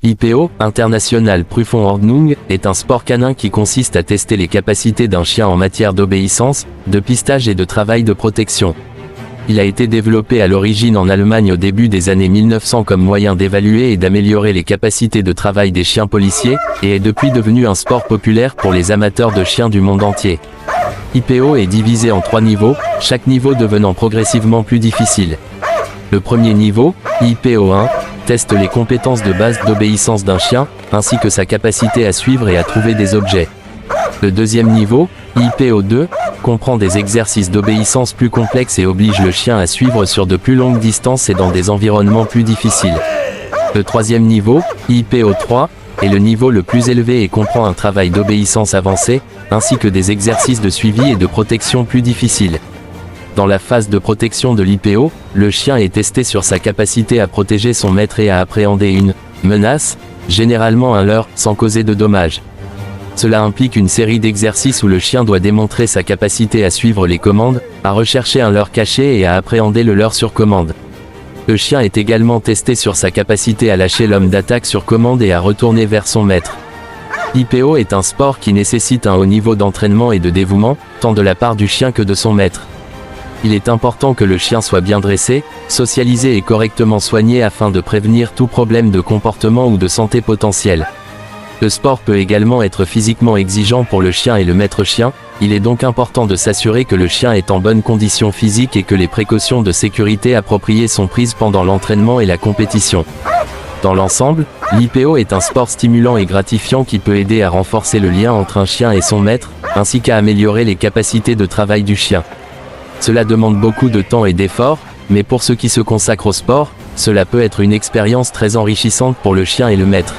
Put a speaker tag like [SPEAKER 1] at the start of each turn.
[SPEAKER 1] IPO, International Prüfungsordnung, est un sport canin qui consiste à tester les capacités d'un chien en matière d'obéissance, de pistage et de travail de protection. Il a été développé à l'origine en Allemagne au début des années 1900 comme moyen d'évaluer et d'améliorer les capacités de travail des chiens policiers, et est depuis devenu un sport populaire pour les amateurs de chiens du monde entier. IPO est divisé en 3 niveaux, chaque niveau devenant progressivement plus difficile. Le premier niveau, IPO 1, teste les compétences de base d'obéissance d'un chien, ainsi que sa capacité à suivre et à trouver des objets. Le deuxième niveau, IPO 2, comprend des exercices d'obéissance plus complexes et oblige le chien à suivre sur de plus longues distances et dans des environnements plus difficiles. Le troisième niveau, IPO 3, est le niveau le plus élevé et comprend un travail d'obéissance avancé, ainsi que des exercices de suivi et de protection plus difficiles. Dans la phase de protection de l'IPO, le chien est testé sur sa capacité à protéger son maître et à appréhender une menace, généralement un leurre, sans causer de dommages. Cela implique une série d'exercices où le chien doit démontrer sa capacité à suivre les commandes, à rechercher un leurre caché et à appréhender le leurre sur commande. Le chien est également testé sur sa capacité à lâcher l'homme d'attaque sur commande et à retourner vers son maître. L'IPO est un sport qui nécessite un haut niveau d'entraînement et de dévouement, tant de la part du chien que de son maître. Il est important que le chien soit bien dressé, socialisé et correctement soigné afin de prévenir tout problème de comportement ou de santé potentiel. Le sport peut également être physiquement exigeant pour le chien et le maître chien, il est donc important de s'assurer que le chien est en bonne condition physique et que les précautions de sécurité appropriées sont prises pendant l'entraînement et la compétition. Dans l'ensemble, l'IPO est un sport stimulant et gratifiant qui peut aider à renforcer le lien entre un chien et son maître, ainsi qu'à améliorer les capacités de travail du chien. Cela demande beaucoup de temps et d'efforts, mais pour ceux qui se consacrent au sport, cela peut être une expérience très enrichissante pour le chien et le maître.